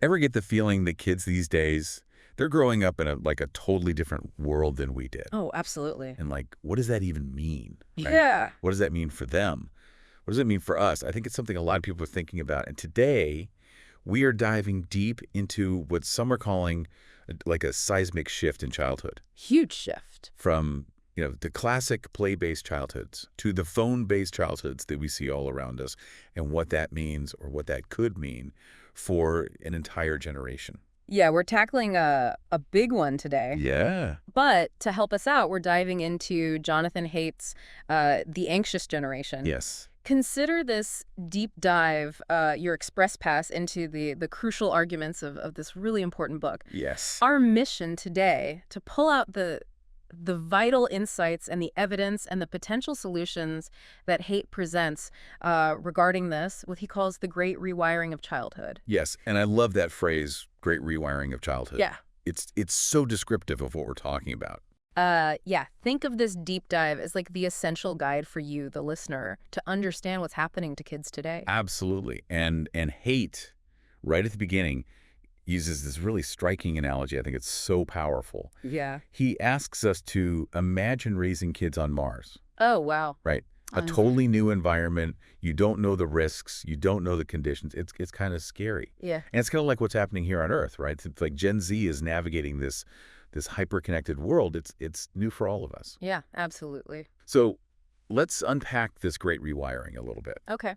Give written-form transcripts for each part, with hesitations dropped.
Ever get the feeling that kids these days, they're growing up in a totally different world than we did? Oh, absolutely. And what does that even mean? Right? Yeah. What does that mean for them? What does it mean for us? I think it's something a lot of people are thinking about. And today, we are diving deep into what some are calling like a seismic shift in childhood. Huge shift. From, the classic play-based childhoods to the phone-based childhoods that we see all around us, and what that means or what that could mean for an entire generation. Yeah, we're tackling a big one today. Yeah. But to help us out, we're diving into Jonathan Haidt's The Anxious Generation. Yes. Consider this deep dive, your express pass into the crucial arguments of this really important book. Yes. Our mission today, to pull out the vital insights and the evidence and the potential solutions that Haidt presents regarding this, what he calls the great rewiring of childhood. Yes, and I love that phrase, great rewiring of childhood. Yeah. It's so descriptive of what we're talking about. Yeah, think of this deep dive as like the essential guide for you, the listener, to understand what's happening to kids today. Absolutely. And Haidt, right at the beginning, uses this really striking analogy. I think it's so powerful. Yeah. He asks us to imagine raising kids on Mars. Oh, wow. Right? A totally new environment. You don't know the risks. You don't know the conditions. It's kind of scary. Yeah. And it's kind of like what's happening here on Earth, right? It's like Gen Z is navigating this hyper-connected world. It's new for all of us. Yeah, absolutely. So let's unpack this great rewiring a little bit. Okay.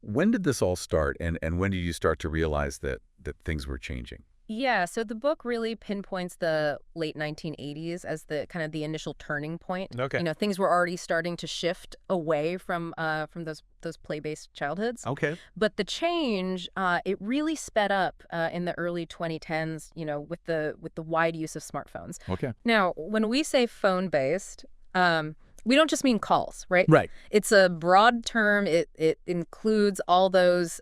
When did this all start, and when did you start to realize that things were changing? Yeah, so the book really pinpoints the late 1980s as the kind of the initial turning point. Okay. Things were already starting to shift away from those play-based childhoods. Okay. But the change, it really sped up in the early 2010s, with the wide use of smartphones. Okay. Now, when we say phone-based, we don't just mean calls, right? Right. It's a broad term. It includes all those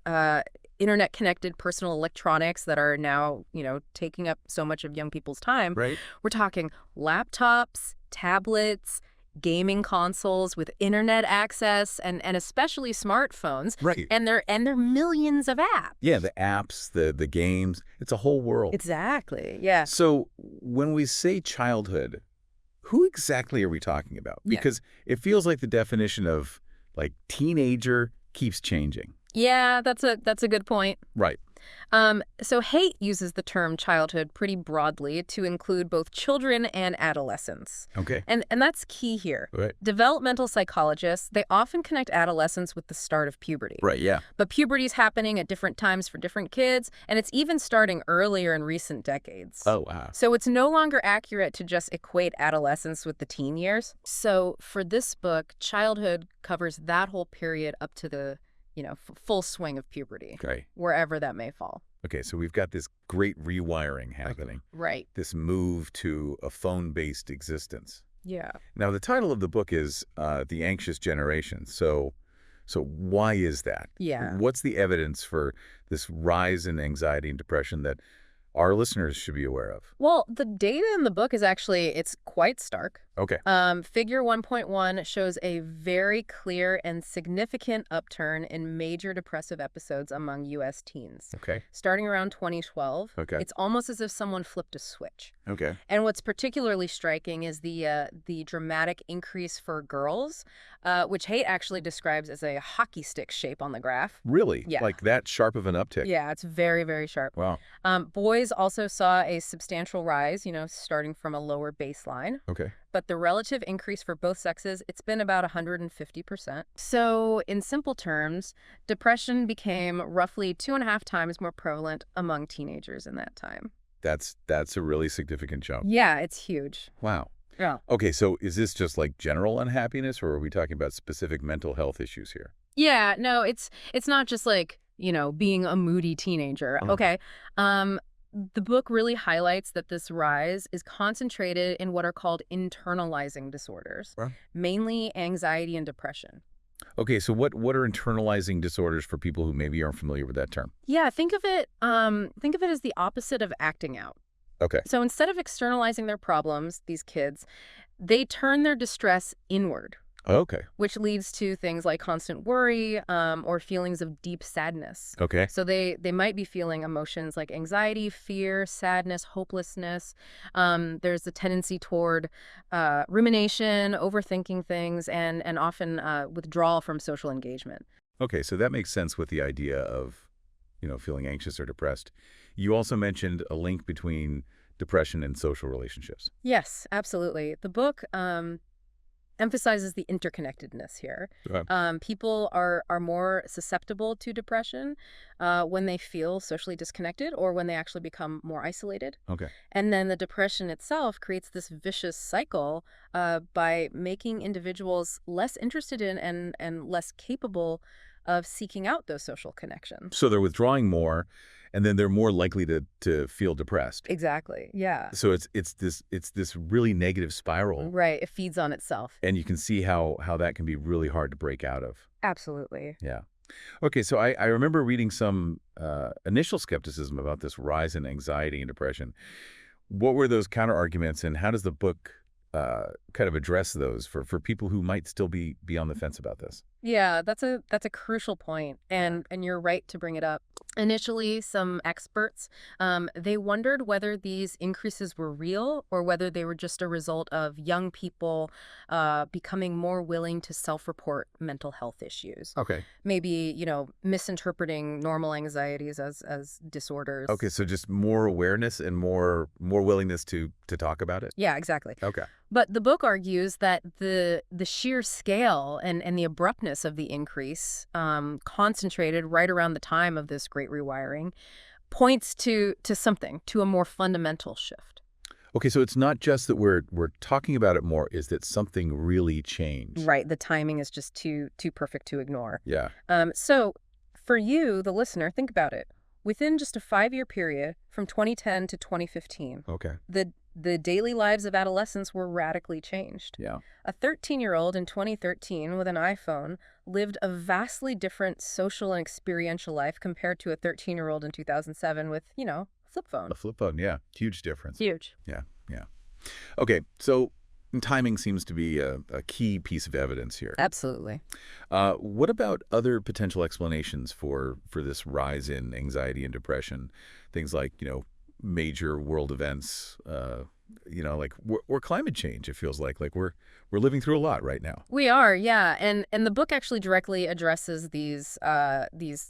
internet-connected personal electronics that are now, taking up so much of young people's time. Right. We're talking laptops, tablets, gaming consoles with internet access, and especially smartphones. Right. And there are millions of apps. Yeah, the apps, the games, it's a whole world. Exactly. Yeah. So when we say childhood, who exactly are we talking about? Because it feels like the definition of teenager keeps changing. Yeah, that's a good point. Right. So Haidt uses the term childhood pretty broadly to include both children and adolescents. Okay. And that's key here. Right. Developmental psychologists, they often connect adolescence with the start of puberty. Right, yeah. But puberty's happening at different times for different kids, and it's even starting earlier in recent decades. Oh, wow. So it's no longer accurate to just equate adolescence with the teen years. So for this book, childhood covers that whole period up to the full swing of puberty, Okay. wherever that may fall. Okay, so we've got this great rewiring happening. Right. This move to a phone-based existence. Yeah. Now, the title of the book is The Anxious Generation. So why is that? Yeah. What's the evidence for this rise in anxiety and depression that our listeners should be aware of? Well, the data in the book is it's quite stark. Okay. Figure 1.1 shows a very clear and significant upturn in major depressive episodes among U.S. teens. Okay. Starting around 2012, Okay. it's almost as if someone flipped a switch. Okay. And what's particularly striking is the dramatic increase for girls, which Haidt actually describes as a hockey stick shape on the graph. Really? Yeah. Like that sharp of an uptick? Yeah, it's very, very sharp. Wow. Boys also saw a substantial rise, starting from a lower baseline. Okay. But the relative increase for both sexes, it's been about 150%. So in simple terms, depression became roughly 2.5 times more prevalent among teenagers in that time. That's a really significant jump. Yeah, it's huge. Wow. Yeah. Okay, so is this just like general unhappiness, or are we talking about specific mental health issues here? Yeah, no, it's not just being a moody teenager. Uh-huh. Okay. The book really highlights that this rise is concentrated in what are called internalizing disorders, Right. mainly anxiety and depression. Okay, so what are internalizing disorders for people who maybe aren't familiar with that term? Yeah, think of it as the opposite of acting out. Okay. So instead of externalizing their problems, these kids, they turn their distress inward. Okay. which leads to things like constant worry or feelings of deep sadness. Okay. So they might be feeling emotions like anxiety, fear, sadness, hopelessness. There's a tendency toward rumination, overthinking things, and often withdrawal from social engagement. Okay, so that makes sense with the idea of, feeling anxious or depressed. You also mentioned a link between depression and social relationships. Yes, absolutely. The book emphasizes the interconnectedness here. Okay. People are more susceptible to depression when they feel socially disconnected or when they actually become more isolated. Okay. And then the depression itself creates this vicious cycle by making individuals less interested in and less capable of seeking out those social connections. So they're withdrawing more, and then they're more likely to feel depressed. Exactly. Yeah. So it's this really negative spiral, Right. It feeds on itself. and you can see how that can be really hard to break out of. Absolutely. Yeah. Okay, so I remember reading some initial skepticism about this rise in anxiety and depression. What were those counter arguments, and how does the book kind of address those for people who might still be on the fence about this? Yeah, that's a crucial point, and you're right to bring it up. Initially, some experts they wondered whether these increases were real or whether they were just a result of young people becoming more willing to self-report mental health issues. Okay. Maybe, misinterpreting normal anxieties as disorders. Okay, so just more awareness and more willingness to talk about it? Yeah, exactly. Okay. But the book argues that the sheer scale and the abruptness of the increase, concentrated right around the time of this great rewiring, points to something, to a more fundamental shift. Okay, so it's not just that we're talking about it more, is that something really changed. Right. The timing is just too perfect to ignore. Yeah. So for you, the listener, think about it. Within just a 5-year period, from 2010 to 2015, Okay. the daily lives of adolescents were radically changed. Yeah. A 13-year-old in 2013 with an iPhone lived a vastly different social and experiential life compared to a 13-year-old in 2007 with, a flip phone. A flip phone, yeah. Huge difference. Huge. Yeah, yeah. Okay, so timing seems to be a key piece of evidence here. Absolutely. What about other potential explanations for this rise in anxiety and depression? Things like, major world events, like or climate change, it feels like. Like we're living through a lot right now. We are, yeah. And the book actually directly addresses these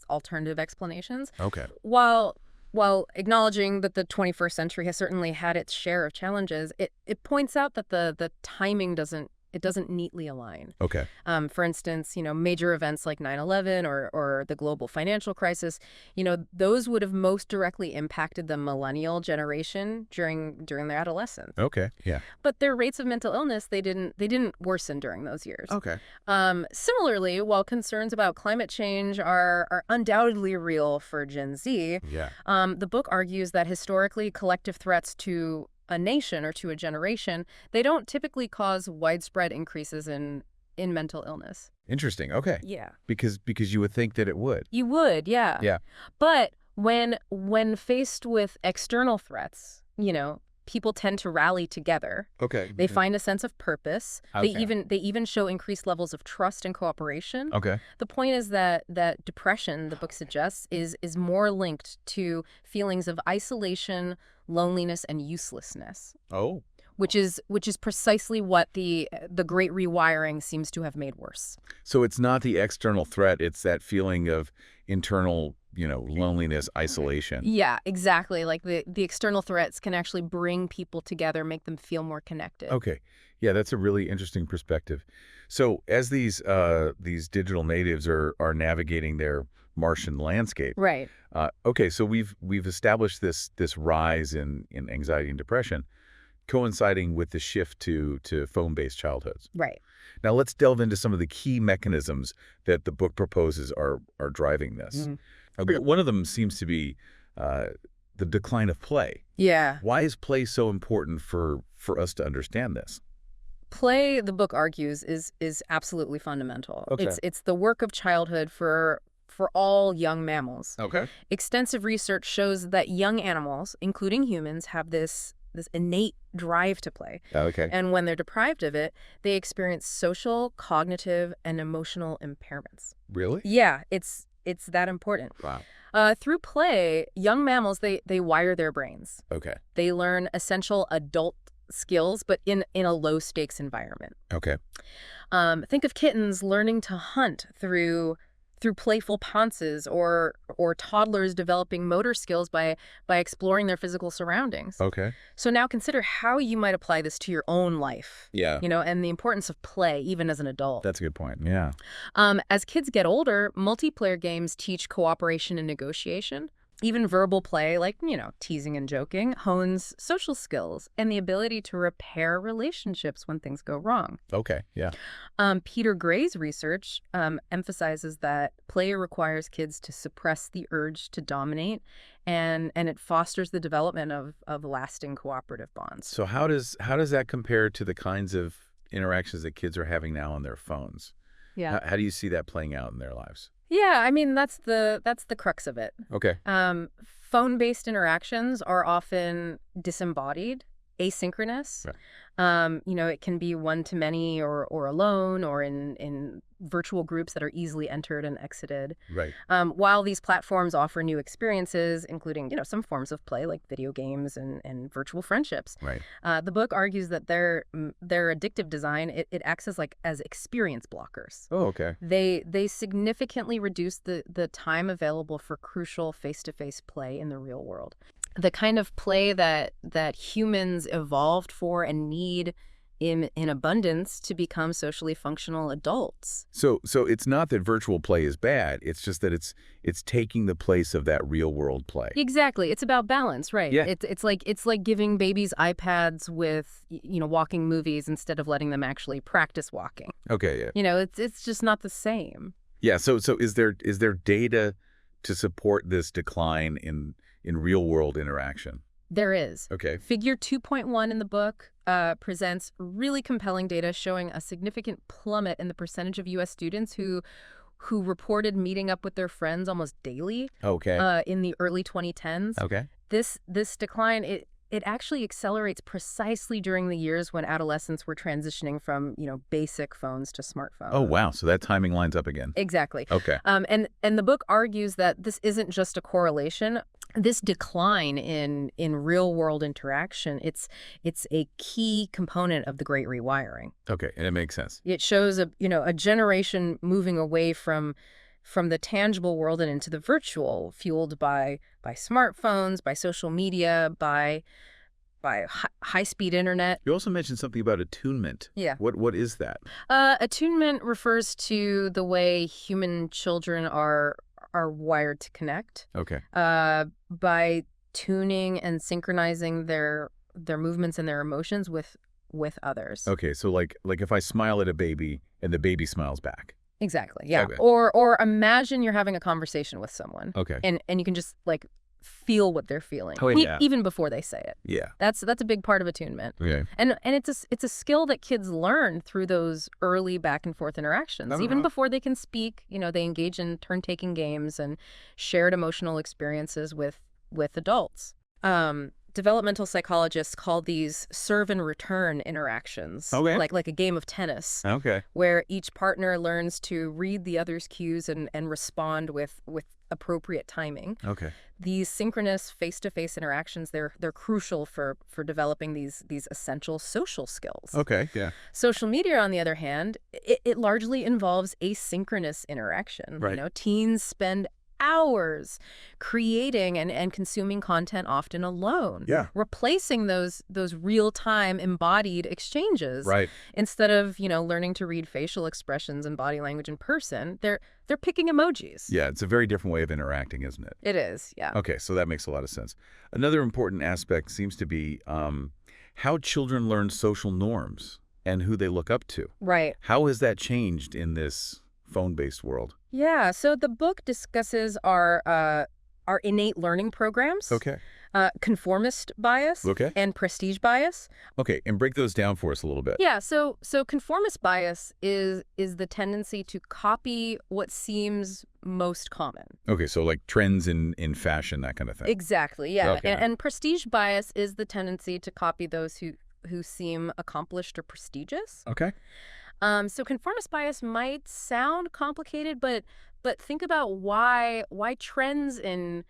alternative explanations. Okay. While acknowledging that the 21st century has certainly had its share of challenges, it points out that the timing doesn't neatly align. Okay. For instance, major events like 9/11 or the global financial crisis, those would have most directly impacted the millennial generation during their adolescence. Okay. Yeah. But their rates of mental illness, they didn't worsen during those years. Okay. Similarly, while concerns about climate change are undoubtedly real for Gen Z, Yeah. the book argues that historically collective threats to a nation or to a generation, they don't typically cause widespread increases in mental illness. Interesting. Okay. Yeah. Because you would think that it would. You would, yeah. Yeah. But when faced with external threats, people tend to rally together. Okay. They find a sense of purpose. Okay. They even show increased levels of trust and cooperation. Okay. The point is that depression, the book suggests, is more linked to feelings of isolation, loneliness, and uselessness. Oh. Which is precisely what the Great Rewiring seems to have made worse. So it's not the external threat, it's that feeling of internal, loneliness, isolation. Yeah, exactly. Like the external threats can actually bring people together, make them feel more connected. Okay. Yeah, that's a really interesting perspective. So as these digital natives are navigating their Martian landscape. Right. Okay, so we've established this rise in anxiety and depression coinciding with the shift to phone-based childhoods. Right. Now let's delve into some of the key mechanisms that the book proposes are driving this. Mm-hmm. Okay, one of them seems to be the decline of play. Yeah. Why is play so important for us to understand this? Play, the book argues, is absolutely fundamental. Okay. It's the work of childhood for all young mammals. Okay. Extensive research shows that young animals, including humans, have this this innate drive to play. Okay. And when they're deprived of it, they experience social, cognitive, and emotional impairments. Really? Yeah, it's that important. Wow. Through play, young mammals, they wire their brains. Okay. They learn essential adult skills, but in a low-stakes environment. Okay. Think of kittens learning to hunt through playful pounces, or toddlers developing motor skills by exploring their physical surroundings. Okay. So now consider how you might apply this to your own life. Yeah. And the importance of play, even as an adult. That's a good point. Yeah. As kids get older, multiplayer games teach cooperation and negotiation. Even verbal play, like, teasing and joking, hones social skills and the ability to repair relationships when things go wrong. Okay. Yeah. Peter Gray's research emphasizes that play requires kids to suppress the urge to dominate, and it fosters the development of lasting cooperative bonds. So how does that compare to the kinds of interactions that kids are having now on their phones? Yeah. How do you see that playing out in their lives? Yeah, I mean, that's the crux of it. Okay. Phone-based interactions are often disembodied, asynchronous. Right. It can be one-to-many or alone, or in virtual groups that are easily entered and exited. Right. While these platforms offer new experiences, including, some forms of play like video games and virtual friendships. Right. The book argues that their addictive design, it acts as experience blockers. Oh, okay. They significantly reduce the time available for crucial face-to-face play in the real world. The kind of play that humans evolved for and need in abundance to become socially functional adults. So it's not that virtual play is bad. It's just that it's taking the place of that real world play. Exactly. It's about balance, right? Yeah. It's like giving babies iPads with, walking movies instead of letting them actually practice walking. Okay. Yeah. It's just not the same. Yeah. So is there data to support this decline in real world interaction? There is. Okay. Figure 2.1 in the book presents really compelling data showing a significant plummet in the percentage of U.S. students who reported meeting up with their friends almost daily. Okay. In the early 2010s. Okay. This decline, it actually accelerates precisely during the years when adolescents were transitioning from, basic phones to smartphones. Oh, wow. So that timing lines up again. Exactly. Okay. And the book argues that this isn't just a correlation. This decline in real-world interaction, it's a key component of the Great Rewiring. Okay, and it makes sense. It shows a generation moving away from the tangible world and into the virtual, fueled by smartphones, by social media, by high-speed internet. You also mentioned something about attunement. Yeah. What is that? Attunement refers to the way human children are wired to connect. Okay. By tuning and synchronizing their movements and their emotions with others. Okay, so like if I smile at a baby and the baby smiles back. Exactly. Yeah. Okay. Or imagine you're having a conversation with someone. Okay. And you can just feel what they're feeling. Oh, yeah. Even before they say it. Yeah. That's a big part of attunement. Okay. And it's a skill that kids learn through those early back and forth interactions. Uh-huh. Even before they can speak, they engage in turn-taking games and shared emotional experiences with adults. Developmental psychologists call these serve and return interactions. Okay. Like a game of tennis. Okay. Where each partner learns to read the other's cues and respond with appropriate timing. Okay. These synchronous face-to-face interactions, they're crucial for developing these essential social skills. Okay. Yeah. Social media, on the other hand, it largely involves asynchronous interaction. Right. Teens spend hours creating and consuming content, often alone. Yeah. Replacing those real-time embodied exchanges. Right. Instead of, learning to read facial expressions and body language in person, they're picking emojis. Yeah, it's a very different way of interacting, isn't it? It is, yeah. Okay, so that makes a lot of sense. Another important aspect seems to be how children learn social norms and who they look up to. Right. How has that changed in this phone-based world? Yeah, so the book discusses our are innate learning programs, Okay. conformist bias, Okay. and prestige bias. Okay, and break those down for us a little bit. Yeah, so conformist bias is the tendency to copy what seems most common. Okay, so like trends in fashion, that kind of thing. Exactly, yeah. Okay. And prestige bias is the tendency to copy those who seem accomplished or prestigious. Okay. So conformist bias might sound complicated, but think about why trends in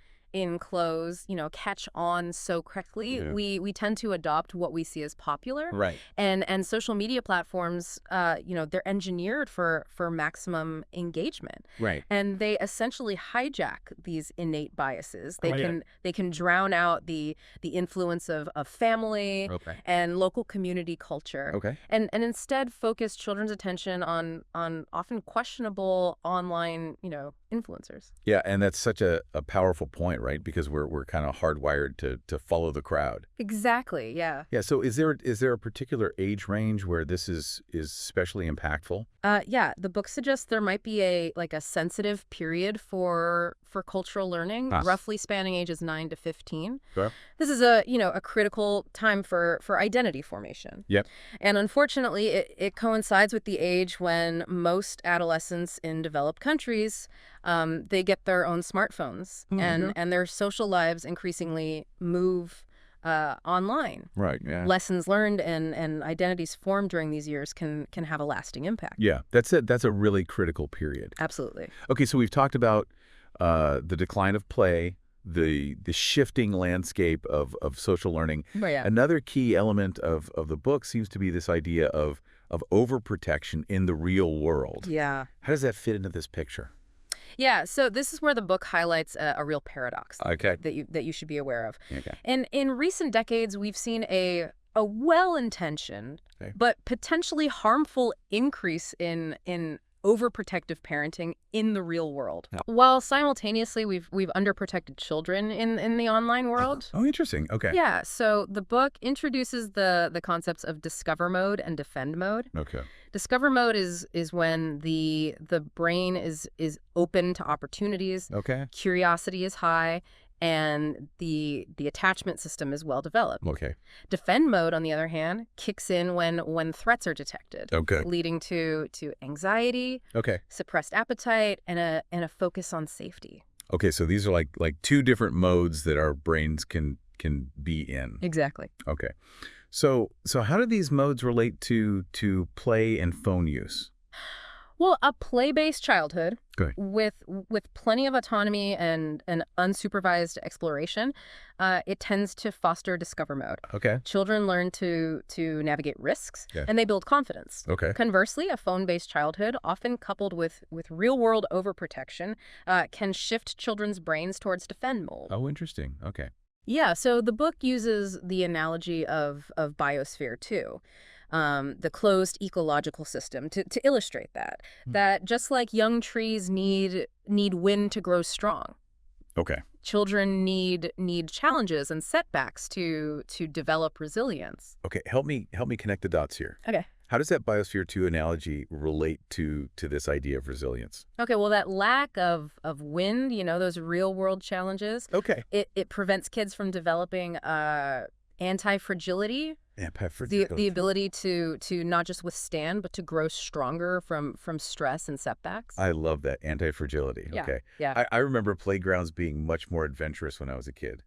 clothes, catch on so quickly. Yeah. We tend to adopt what we see as popular. Right. And social media platforms, they're engineered for maximum engagement. Right. And they essentially hijack these innate biases. Oh, yeah. They can drown out the influence of family Okay. and local community culture. Okay. And instead focus children's attention on often questionable online, influencers. Yeah, and that's such a powerful point, right? Because we're kind of hardwired to follow the crowd. Exactly, yeah. Yeah, so is there a particular age range where this is especially impactful? Yeah, the book suggests there might be a sensitive period for cultural learning, roughly spanning ages 9 to 15. Sure. This is a critical time for identity formation. Yep. And unfortunately, it coincides with the age when most adolescents in developed countries they get their own smartphones, and their social lives increasingly move online. Right, yeah. Lessons learned and identities formed during these years can have a lasting impact. Yeah, that's it. That's a really critical period. Absolutely. Okay, so we've talked about the decline of play, the shifting landscape of social learning. But yeah. Another key element of the book seems to be this idea of overprotection in the real world. Yeah. How does that fit into this picture? Yeah, so this is where the book highlights a real paradox Okay. that you should be aware of. Okay. And in recent decades, we've seen a well-intentioned but potentially harmful increase in overprotective parenting in the real world, while simultaneously we've underprotected children in the online world. Oh, interesting. Okay. Yeah, so the book introduces the concepts of discover mode and defend mode. Okay. Discover mode is when the brain is open to opportunities, Okay. curiosity is high, and the attachment system is well developed. Okay. Defend mode, on the other hand, kicks in when threats are detected, Okay. leading to anxiety, Okay. suppressed appetite, and a focus on safety. Okay, so these are like two different modes that our brains can be in. Exactly. Okay. So how do these modes relate to play and phone use? Well, a play-based childhood Good. with plenty of autonomy and unsupervised exploration, it tends to foster discover mode. Okay. Children learn to navigate risks, Yeah. and they build confidence. Okay. Conversely, a phone-based childhood, often coupled with real-world overprotection, can shift children's brains towards defend mode. Oh, interesting. Okay. Yeah, so the book uses the analogy of biosphere too. The closed ecological system to illustrate that just like young trees need wind to grow strong, Okay. children need challenges and setbacks to develop resilience. Okay. Help me connect the dots here. Okay. How does that Biosphere 2 analogy relate to this idea of resilience? Okay, well, that lack of wind, those real world challenges, Okay. it prevents kids from developing anti-fragility. The ability to not just withstand, but to grow stronger from stress and setbacks. I love that. Anti-fragility. Yeah, Okay. yeah. I remember playgrounds being much more adventurous when I was a kid.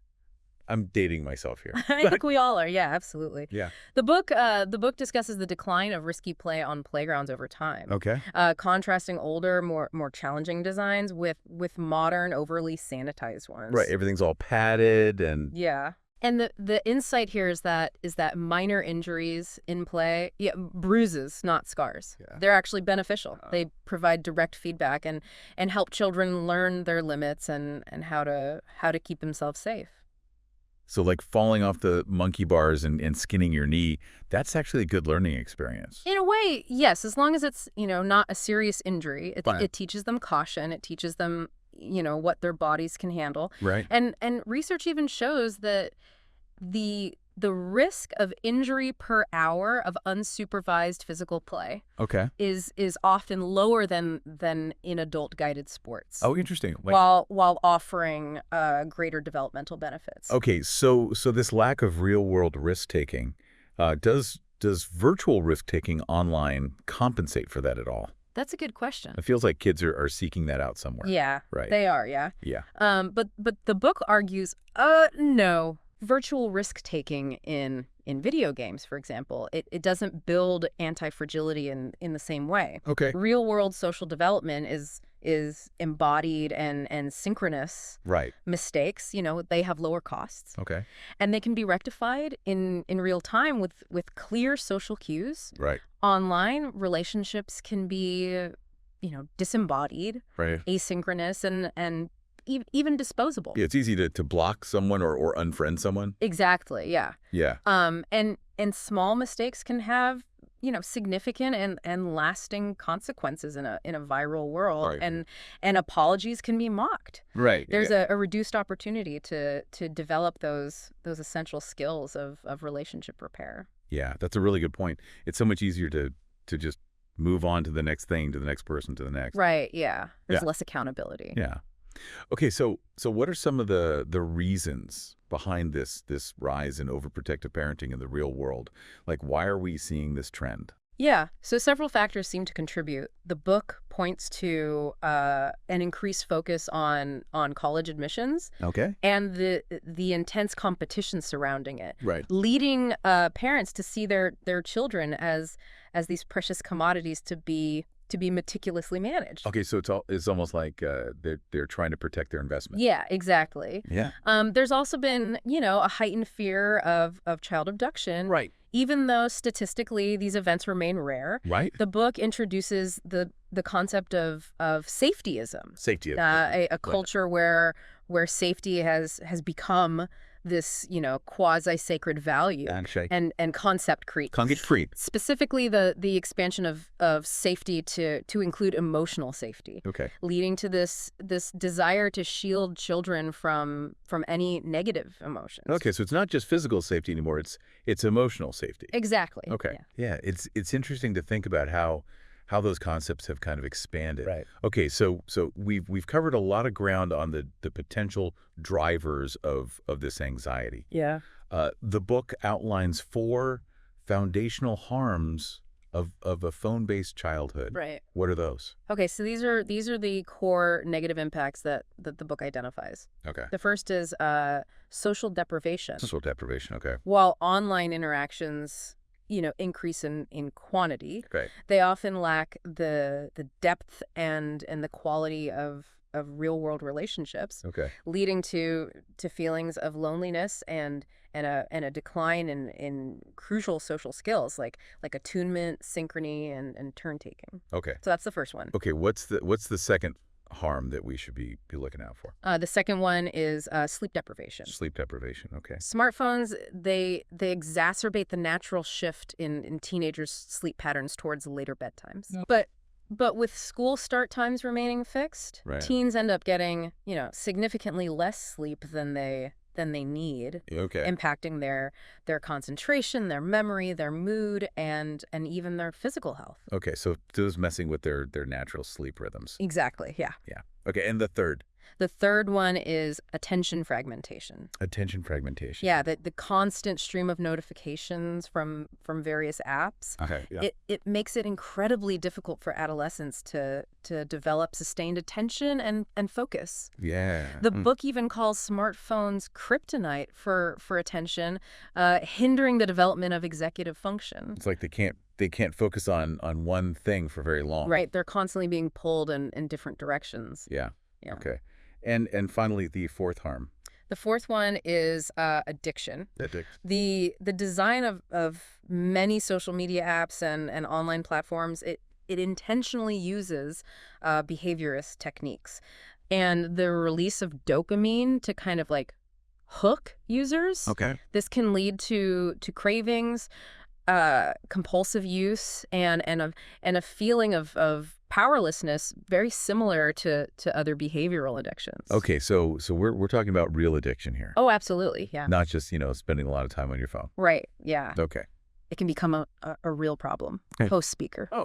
I'm dating myself here. I think we all are. Yeah, absolutely. Yeah. The book discusses the decline of risky play on playgrounds over time. Okay. Contrasting older, more challenging designs with modern, overly sanitized ones. Right. Everything's all padded and... Yeah. And the insight here is that minor injuries in play, bruises, not scars. Yeah. They're actually beneficial. They provide direct feedback and help children learn their limits and how to keep themselves safe. So like falling off the monkey bars and skinning your knee, that's actually a good learning experience. In a way, yes, as long as it's, not a serious injury. Fine. It teaches them caution. It teaches them, what their bodies can handle. Right. And research even shows that the the risk of injury per hour of unsupervised physical play Okay. is often lower than in adult guided sports, Oh, interesting. while offering greater developmental benefits. Okay, so this lack of real-world risk-taking, does virtual risk-taking online compensate for that at all? That's a good question. It feels like kids are seeking that out somewhere. Yeah, Right. they are, yeah. Yeah. But the book argues, no, virtual risk-taking in video games, for example, it doesn't build anti-fragility in the same way. Okay. Real-world social development is embodied and synchronous Right. mistakes. They have lower costs, Okay. and they can be rectified in real time with clear social cues. Right. Online relationships can be, disembodied, Right. asynchronous, and even disposable. Yeah, it's easy to block someone or unfriend someone. Exactly, yeah. Yeah. And small mistakes can have, significant and lasting consequences in a viral world. Right. And apologies can be mocked. Right. There's a reduced opportunity to develop those essential skills of relationship repair. Yeah, that's a really good point. It's so much easier to just move on to the next thing, to the next person, to the next. Right, yeah. There's Yeah. less accountability. Yeah. Okay, so what are some of the reasons behind this rise in overprotective parenting in the real world? Like, why are we seeing this trend? Yeah, so several factors seem to contribute. The book points to an increased focus on college admissions Okay. and the intense competition surrounding it, Right. leading parents to see their children as these precious commodities to be meticulously managed. Okay, so it's almost like they're trying to protect their investment. Yeah, exactly. Yeah. There's also been, a heightened fear of child abduction. Right. Even though statistically these events remain rare, Right. the book introduces the concept of safetyism, Safety of a culture where safety has become this, quasi-sacred value handshake. and concept creep. Concrete. Specifically, the expansion of safety to include emotional safety, Okay. leading to this desire to shield children from any negative emotions. Okay, so it's not just physical safety anymore, it's emotional safety. Exactly. Okay. Yeah. Yeah, it's interesting to think about how those concepts have kind of expanded. Right. Okay, so we've covered a lot of ground on the potential drivers of this anxiety. Yeah. The book outlines 4 foundational harms of a phone-based childhood. Right. What are those? Okay, so these are the core negative impacts that the book identifies. Okay. The first is social deprivation. Social deprivation. Okay. While online interactions, increase in quantity, Great. they often lack the depth and the quality of real world relationships, Okay. leading to feelings of loneliness and a decline in crucial social skills like attunement, synchrony, and turn taking. Okay. So that's the first one. Okay. What's the second harm that we should be looking out for? The second one is sleep deprivation. Sleep deprivation. Okay. Smartphones, they exacerbate the natural shift in teenagers' sleep patterns towards later bedtimes. But with school start times remaining fixed, Right. teens end up getting, significantly less sleep than they need, Okay. impacting their concentration, their memory, their mood, and even their physical health. Okay. So those messing with their natural sleep rhythms. Exactly, yeah. Yeah. Okay. And the third, The third one is attention fragmentation. attention fragmentation. Yeah, the constant stream of notifications from various apps. Okay. Yeah. It makes it incredibly difficult for adolescents to develop sustained attention and focus. Yeah. The book even calls smartphones kryptonite for attention, hindering the development of executive function. It's like they can't focus on one thing for very long. Right, they're constantly being pulled in different directions. Yeah. Yeah. Okay. And finally, the fourth harm. The fourth one is addiction. The design of many social media apps and online platforms, it intentionally uses behaviorist techniques. And the release of dopamine to kind of like hook users. Okay. This can lead to cravings, compulsive use, and a feeling of powerlessness very similar to other behavioral addictions. Okay, so we're talking about real addiction here, Oh, absolutely. Yeah. not just, spending a lot of time on your phone. Right. Yeah. Okay. It can become a real problem. Okay. Post speaker. Oh.